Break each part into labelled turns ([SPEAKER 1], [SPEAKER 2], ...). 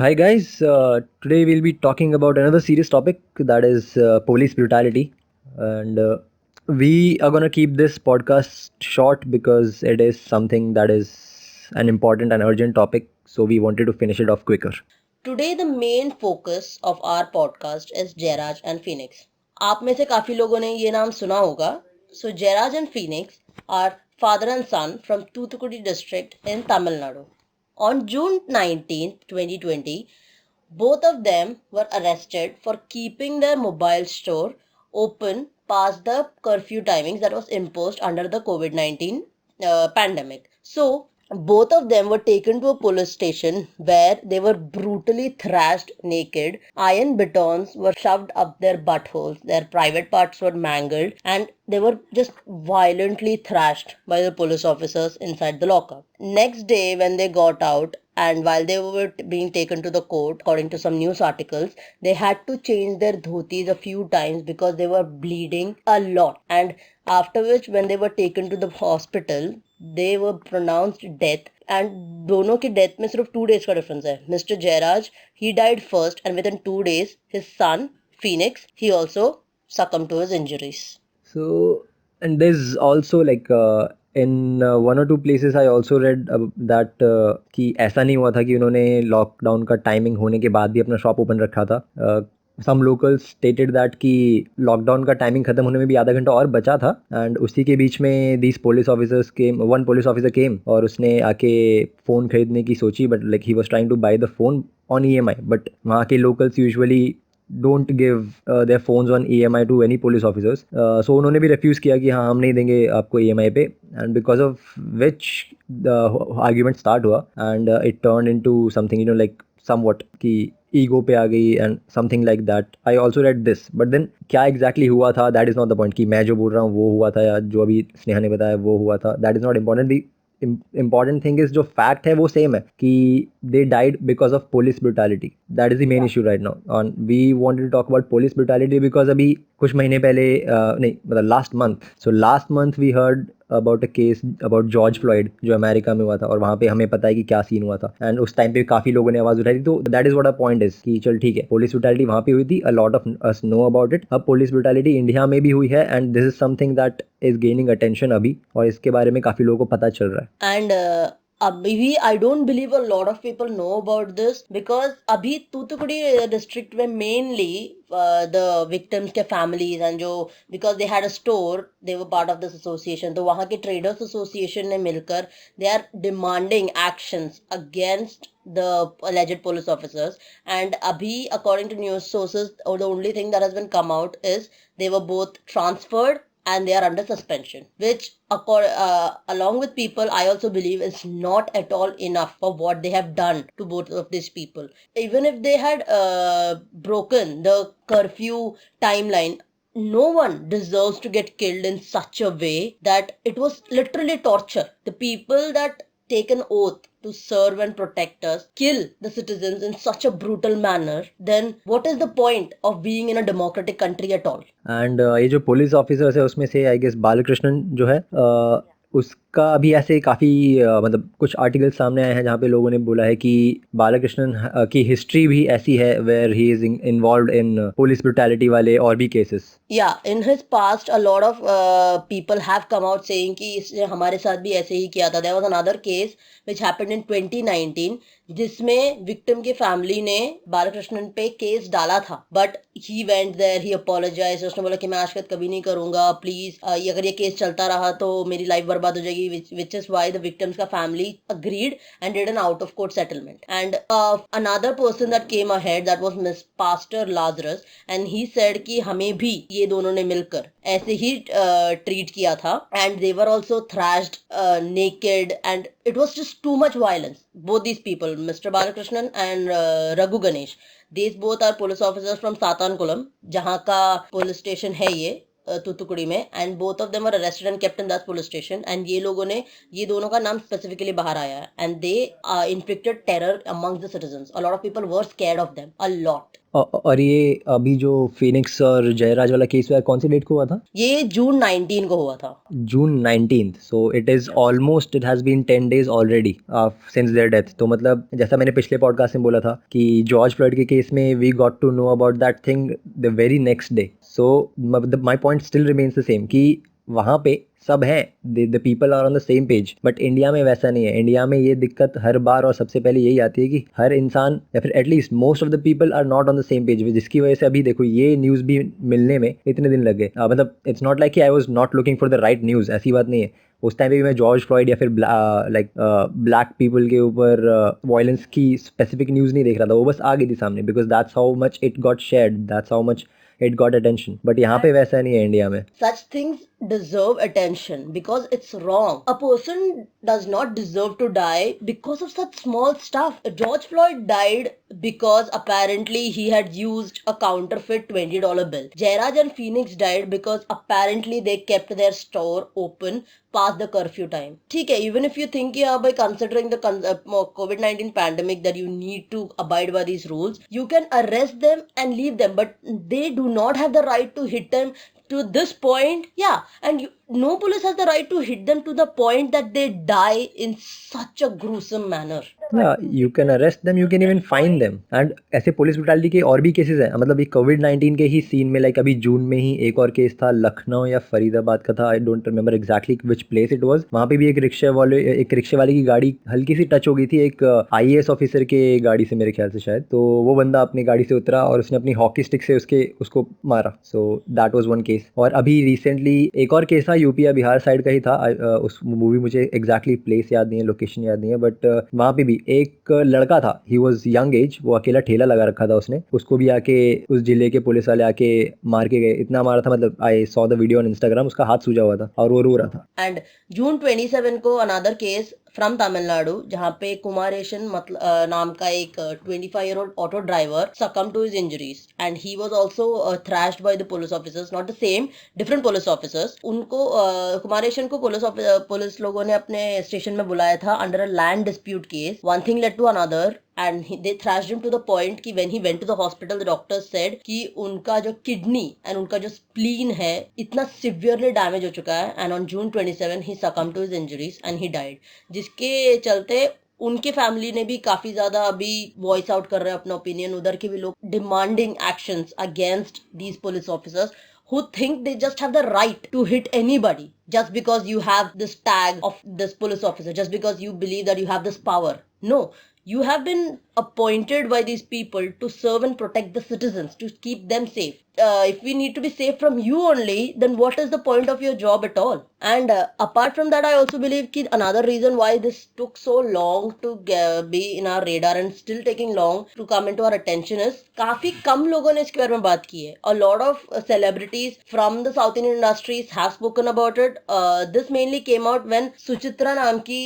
[SPEAKER 1] Hi guys, today we'll be talking about another serious topic that is police brutality, and we are gonna keep this podcast short because it is something that is an important and urgent topic. So we wanted to finish it off quicker.
[SPEAKER 2] Today the main focus of our podcast is Jairaj and Phoenix. आप में से काफी लोगों ने ये नाम सुना होगा. So Jairaj and Phoenix are father and son from Toothukudi district in Tamil Nadu. On June 19th, 2020, both of them were arrested for keeping their mobile store open past the curfew timings that was imposed under the COVID-19 pandemic. So, both of them were taken to a police station where they were brutally thrashed naked. Iron batons were shoved up their buttholes, their private parts were mangled, and they were just violently thrashed by the police officers inside the lockup. Next day, when they got out, and while they were being taken to the court, according to some news articles, they had to change their dhotis a few times because they were bleeding a lot. And after which, when they were taken to the hospital, they were pronounced death. And दोनों की death में सिर्फ 2 days का difference है. Mister Jayraj, he died first, and within 2 days his son Phoenix, he also succumbed to his injuries.
[SPEAKER 1] So, and there's also in one or two places I also read that कि ऐसा नहीं हुआ था कि उन्होंने lockdown का timing होने के बाद भी अपना शॉप ओपन रखा था. सम लोकल्स स्टेटेड दैट कि लॉकडाउन का टाइमिंग खत्म होने में भी आधा घंटा और बचा था एंड उसी के बीच में these police officers came one police officer came और उसने आके फ़ोन खरीदने की सोची but like he was trying to buy the phone on EMI but वहाँ के locals usually don't give their phones on EMI to any police officers. So उन्होंने भी रिफ्यूज़ किया कि हाँ हम नहीं देंगे आपको ईएमआई पे and because of which the argument start हुआ and it turn into something like somewhat कि ईगो पे आ गई and something like that. I also read this but then क्या एग्जैक्टली हुआ था that is not the point कि मैं जो बोल रहा हूँ वो हुआ था या जो अभी स्नेहा ने बताया वो हुआ था. That is not important. important thing is जो fact है वो same है कि they died because of police brutality. That is the main issue right now. And we wanted to talk about police brutality because अभी कुछ महीने पहले नहीं मतलब last month we heard about a case about George Floyd जो America में हुआ था और वहाँ पे हमें पता है कि क्या सीन हुआ था एंड उस टाइम पे काफ़ी लोगों ने आवाज़ उठाई थी. तो that is what a point is कि चल ठीक है पुलिस ब्रुटैलिटी वहाँ पे हुई थी. अ lot of us know about it. अब पुलिस ब्रुटैलिटी इंडिया में भी हुई है and this is something that is gaining attention अभी और इसके बारे में काफ़ी लोगों को पता चल रहा है.
[SPEAKER 2] And अभी I don't believe a lot of people know about this because अभी तूतुकुड़ी district में mainly the victims के families and जो because they had a store, they were part of this association. तो वहाँ के traders association ने मिलकर they are demanding actions against the alleged police officers. And abhi according to news sources, or the only thing that has been come out is they were both transferred and they are under suspension, which along with people I also believe is not at all enough for what they have done to both of these people. Even if they had broken the curfew timeline, no one deserves to get killed in such a way that it was literally torture. The people that take an oath to serve and protect us kill the citizens in such a brutal manner, then what is the point of being in a democratic country at all?
[SPEAKER 1] And ये जो police officers है उसमें से I guess Balakrishnan जो है उसका अभी ऐसे काफ़ी मतलब कुछ आर्टिकल्स सामने आए हैं जहाँ पे लोगों ने बोला है कि बालकृष्णन की हिस्ट्री भी ऐसी है where he is involved in police brutality वाले और भी cases.
[SPEAKER 2] Yeah, in his past, a lot of people have come out saying कि इसने हमारे साथ भी ऐसे ही किया था. There was another case which happened in 2019 जिसमें victim के family ने बालकृष्णन पे केस डाला था. But he went there, he apologized. उसने बोला कि मैं आज कभी नहीं करूँगा, please. अगर ये केस चलता रहा तो मेरी लाइफ बर्बाद हो जाएगी. Which is why the victims का family agreed and did an out of court settlement. And another person that came ahead, that was Miss Pastor Lazarus, and he said कि हमें भी ये दोनों ने मिलकर ऐसे ही ट्रीट किया था and they were also thrashed naked and it was just too much violence. Both these people, mister Balakrishnan and Raghu Ganesh, these both are police officers from Sathankulam, जहाँ का पुलिस स्टेशन है ये तूतुकुड़ी में, and both of them were arrested and kept in that police station, and ये दोनों का नाम specifically बाहर आया है, and they inflicted terror amongst the citizens. A lot of people were scared of them, a lot.
[SPEAKER 1] और ये अभी जो फिनिक्स और जयराज वाला केस हुआ है, कौन सी डेट को हुआ था?
[SPEAKER 2] ये जून 19 को हुआ था।
[SPEAKER 1] June 19th, so it is almost, it has been 10 days already since their death. तो मतलब जैसा मैंने पिछले पॉडकास्ट में बोला था कि जॉर्ज फ्लॉयड के केस में we got to know about that thing the very next day. So my point still remains the same कि वहाँ पे सब हैं, the people are on the same page. But India में वैसा नहीं है। इंडिया में ये दिक्कत हर बार और सबसे पहले यही आती है कि हर इंसान या फिर at least most of the people are not on the same page, जिसकी वजह से अभी देखो ये न्यूज़ भी मिलने में इतने दिन लग गए। मतलब इट्स नॉट लाइक कि I was not looking for the right news, ऐसी बात नहीं है। उस टाइम पे भी मैं जॉर्ज फ्लॉयड या फिर ब्लैक पीपल के ऊपर वायलेंस की स्पेसिफिक न्यूज़ नहीं देख रहा था, वो बस आ गई थी सामने, because that's how much it got shared, that's how much it got attention. But यहाँ पे वैसा नहीं है इंडिया में।
[SPEAKER 2] Such things deserve attention because it's wrong. A person does not deserve to die because of such small stuff. George Floyd died because apparently he had used a counterfeit $20 bill. Jairaj and Phoenix died because apparently they kept their store open past the curfew time. ठीक है, even if you think yeah, by considering the COVID-19 pandemic that you need to abide by these rules, you can arrest them and leave them, but they do not have the right to hit them to this point. Yeah, and no police has the right to hit them to the point that they die in such a gruesome manner.
[SPEAKER 1] Yeah, you can arrest them, you can even fine them. And ऐसे police brutality के और भी cases हैं। मतलब ये कोविड-19 के ही scene में like अभी जून में ही एक और केस था, लखनऊ या फरीदाबाद का था, I don't remember exactly which place it was. वहाँ पे भी एक रिक्शे वाले की गाड़ी हल्की सी टच हो गई थी एक आईएएस ऑफिसर के गाड़ी से, मेरे ख्याल से शायद। तो वो बंदा अपनी गाड़ी से उतरा और उसने अपनी हॉकी स्टिक से उसको मारा। So that was one case. और अभी रिसेंटली एक और केस था, यूपी या बिहार साइड का ही था। उस मूवी मुझे एग्जैक्टली प्लेस याद नहीं है, लोकेशन याद नहीं है, बट वहाँ पे भी एक लड़का था, ही वॉज यंग एज, वो अकेला ठेला लगा रखा था उसने, उसको भी आके उस जिले के पुलिस वाले आके मार के गए। इतना मारा था, मतलब I saw the video on Instagram, उसका हाथ सूजा हुआ था और वो रो रहा था।
[SPEAKER 2] एंड जून 27 को अनदर केस फ्रॉम तमिलनाडु, जहाँ पे कुमारेशन नाम का एक 25-year-old auto driver succumbed to his injuries and he was also thrashed by the police officers, not the same, different police officers. उनको कुमारेशन को पुलिस लोगों ने अपने स्टेशन में बुलाया था under a land dispute case. One thing led to another and they thrashed him to the point कि when he went to the hospital the doctors said कि उनका जो किडनी and उनका जो स्प्लीन है इतना severely damage हो चुका है, and on June 27 he succumbed to his injuries and he died, जिसके चलते उनके फैमिली ने भी काफी ज्यादा अभी वॉइस आउट कर रहे हैं अपना ओपिनियन। उधर के भी लोग demanding actions against these police officers who think they just have the right to hit anybody just because you have this tag of this police officer, just because you believe that you have this power. No, you have been appointed by these people to serve and protect the citizens, to keep them safe. If we need to be safe from you only, then what is the point of your job at all? And apart from that, I also believe that another reason why this took so long to be in our radar and still taking long to come into our attention is काफी कम लोगों ने इसके बारे में बात की है. A lot of celebrities from the South Indian industries have spoken about it. This mainly came out when Suchitra नाम की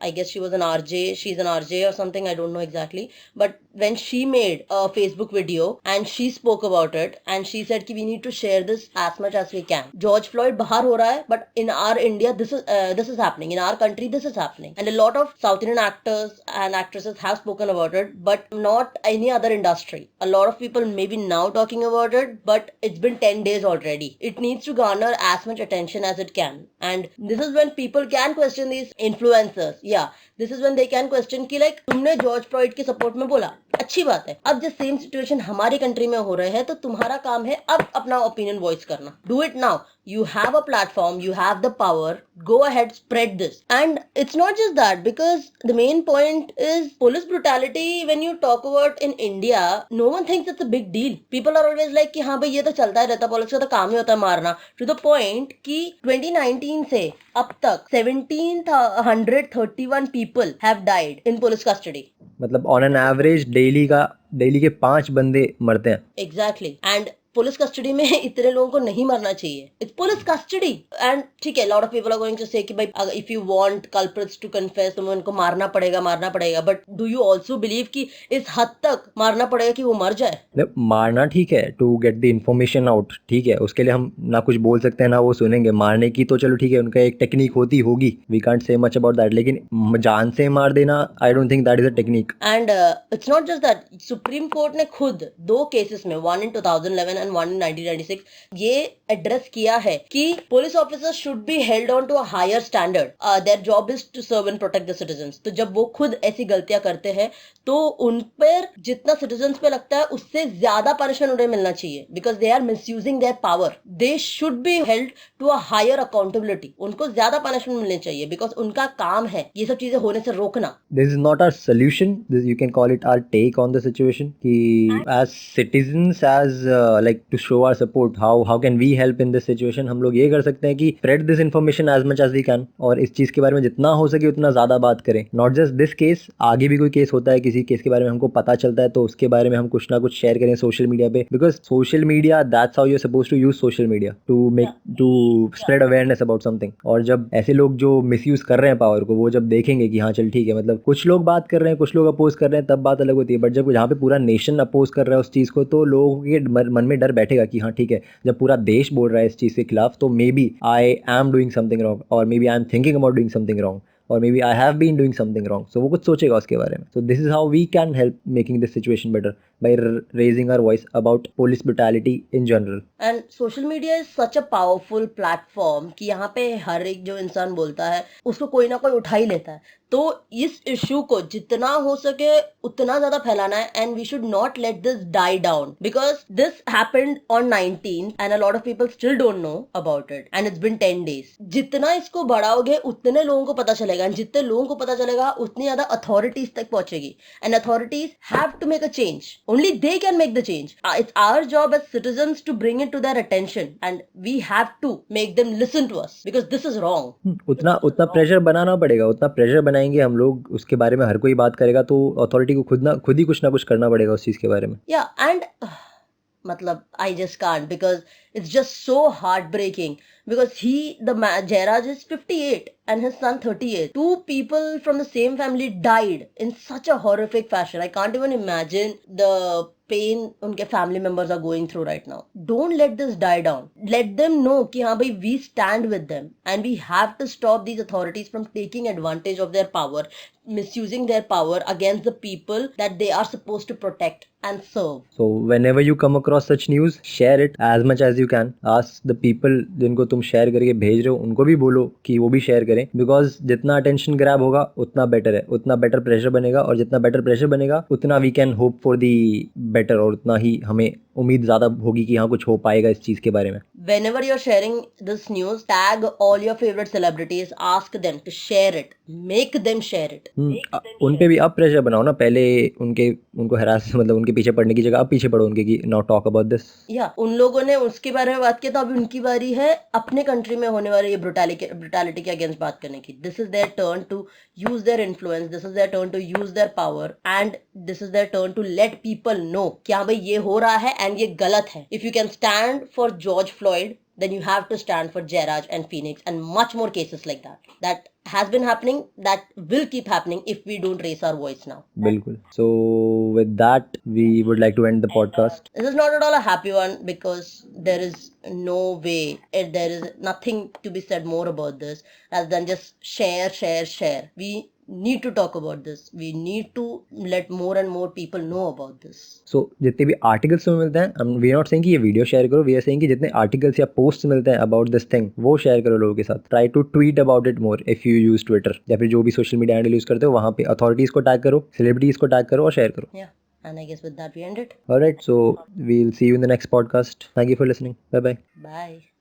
[SPEAKER 2] I guess she was an RJ, she's an RJ or something, I don't know exactly, but when she made a Facebook video and she spoke about it and she said कि we need to share this as much as we can. George Floyd बाहर हो रहा है, but in our India this is happening, in our country this is happening, and a lot of South Indian actors and actresses have spoken about it, but not any other industry. A lot of people may be now talking about it, but it's been 10 days already. It needs to garner as much attention as it can, and this is when people can question these influencers. Yeah, this is when they can question कि like तुमने George Floyd के support में बोला, अच्छी बात है, अब जब सेम सिचुएशन हमारी कंट्री में हो रहे हैं तो तुम्हारा काम है अब अपना ओपिनियन वॉइस करना. Do it now. You have a platform, you have the power, go ahead, spread this. And it's not just that, because the main point is police brutality. When you talk about in India, no one thinks it's a big deal. People are always like कि हाँ भाई ये तो चलता ही रहता, police का तो काम ही होता है मारना. To the point कि 2019 से अब तक 1731 people have died in police custody.
[SPEAKER 1] मतलब ऑन एन एवरेज डेली के 5 बंदे मरते हैं.
[SPEAKER 2] Exactly. And पुलिस कस्टडी में इतने लोगों को नहीं मरना चाहिए. It's police custody. एंड ठीक है, lot of people are going to say कि भाई if you want culprits to confess, तुम्हें उनको मारना पड़ेगा. But do you also believe कि इस हद तक मारना पड़ेगा कि वो मर जाए?
[SPEAKER 1] मारना ठीक है, to get the information out, ठीक है, उसके लिए हम ना कुछ बोल सकते हैं ना वो सुनेंगे. मारने की तो चलो ठीक है, उनका एक टेक्निक होगी, we can't say much about that. लेकिन जान से मार देना, I don't think that is a technique.
[SPEAKER 2] And it's not just that. Supreme court ने खुद 2 केसेस में, one in 2011 and one in 1996, ये एड्रेस किया है कि police officers should be held on to a higher standard. Their job is to serve and protect the citizens. तो जब वो खुद ऐसी गलतियां करते हैं तो उन पर जितना सिटीजंस पे लगता है उससे ज्यादा पनिशमेंट उन्हें मिलना चाहिए, because they are misusing their power. They should be held to a higher accountability. उनको ज्यादा पनिशमेंट मिलनी चाहिए, बिकॉज उनका काम है ये सब चीजें होने से रोकना.
[SPEAKER 1] This is not our solution. This, you can call it our take on the situation. कि as citizens, as like to show our support, how can we help in this situation? हम लोग ये कर सकते हैं कि spread this information as much as we can, और इस चीज़ के बारे में जितना हो सके उतना ज़्यादा बात करें. Not just this case, आगे भी कोई केस होता है, किसी केस के बारे में हमको पता चलता है तो उसके बारे में हम कुछ ना कुछ शेयर करें सोशल मीडिया पे. Because social media, that's how you're supposed to use social media to spread awareness about something. और जब ऐसे लोग जो मिसयूज कर रहे हैं पावर को, वो जब देखेंगे कि हाँ चल ठीक है, मतलब कुछ लोग बात कर रहे हैं, कुछ लोग अपोज कर रहे हैं, तब बात अलग होती है. बट जब यहाँ पे पूरा नेशन अपोज कर रहा है उस चीज़ को, तो लोगों के मन में डर बैठेगा कि हाँ ठीक है, जब पूरा देश बोल रहा है इस चीज़ के खिलाफ, तो maybe I am doing something wrong, और maybe I am thinking about doing something wrong, और maybe I have been doing something wrong. So वो कुछ सोचेगा उसके बारे में. So this is how we can help making this situation better, by raising our voice about police brutality in general.
[SPEAKER 2] And social media is such a powerful platform कि यहाँ पे हर एक जो इंसान बोलता है उसको कोई ना कोई उठा ही लेता है. तो इस इशू को जितना हो सके उतना ज्यादा फैलाना है. And we should not let this die down, because this happened on 19 and a lot of people still don't know about it, and it's been 10 days. जितना इसको बढ़ाओगे उतने लोगों को पता चलेगा, एंड जितने लोगों को पता चलेगा उतनी ज्यादा अथॉरिटीज तक पहुंचेगी. And authorities have to make a change. Only they can make the change. It's our job as citizens to bring it to their attention, and we have to make them listen to us, because this is wrong.
[SPEAKER 1] उतना pressure बनाना पड़ेगा, उतना pressure बनाएंगे हम लोग, उसके बारे में हर कोई बात करेगा, तो अथॉरिटी को खुद ही कुछ ना कुछ करना पड़ेगा उस चीज़ के बारे में.
[SPEAKER 2] Yeah, and matlab, I just can't, because it's just so heartbreaking, because Jairaj is 58 and his son 38. 2 people from the same family died in such a horrific fashion. I can't even imagine the pain unke family members are going through right now. Don't let this die down. Let them know ki haan bhai, we stand with them, and we have to stop these authorities from taking advantage of their power, misusing their power against the people that they are supposed to protect and serve.
[SPEAKER 1] So whenever you come across such news, share it as much as you can. Ask the people जिनको तुम share करके भेज रहे हो, उनको भी बोलो कि वो भी शेयर करें, बिकॉज जितना अटेंशन ग्रैब होगा उतना बेटर है, उतना बेटर प्रेशर बनेगा, और जितना बेटर प्रेशर बनेगा उतना we can hope for the better, और उतना ही हमें उम्मीद ज़्यादा होगी कि हाँ कुछ हो पाएगा इस चीज़ के बारे में.
[SPEAKER 2] Whenever you're sharing this news, tag all your favorite celebrities, ask them to share it, make them share it.
[SPEAKER 1] उन पे भी अब प्रेशर बनाओ ना, पहले उनको हरास, मतलब उनके पीछे पड़ने की जगह अब पीछे पड़ो उनके कि नाउ टॉक अबाउट दिस.
[SPEAKER 2] या उन लोगों ने उसके बारे में बात की, तो अभी उनकी बारी है अपने कंट्री में होने वाले ये ब्रुटैलिटी के अगेंस्ट बात करने की. This is their turn to use their influence, this is their turn to use their power, and this is their turn to let people know कि हाँ भाई ये हो रहा है एंड ये गलत है. If you can stand for George Floyd, then you have to stand for Jairaj and Phoenix, and much more cases like that. That has been happening, that will keep happening if we don't raise our voice now.
[SPEAKER 1] बिल्कुल. So with that, we would like to end the podcast.
[SPEAKER 2] This is not at all a happy one, because there is no way, there is nothing to be said more about this rather than just share. We need to talk about this. We need to let more and more people know about this.
[SPEAKER 1] So जितने भी articles में मिलते हैं, we are not saying कि ये video share करो, we are saying कि जितने आर्टिकल्स या पोस्ट मिलते हैं अबाउट दिस थिंग, वो शेयर करो लोगों के साथ. Try to tweet about it more if you use Twitter, या फिर जो भी सोशल मीडिया हैंडल यूज करते हो वहाँ पे अथॉरिटीज को टैग करो, सेलिब्रिटीज को टैग करो और शेयर करो.
[SPEAKER 2] Yeah, and I guess with that we end it.
[SPEAKER 1] Alright, so we'll see you in the next podcast. Thank you for listening. Bye bye.
[SPEAKER 2] Bye.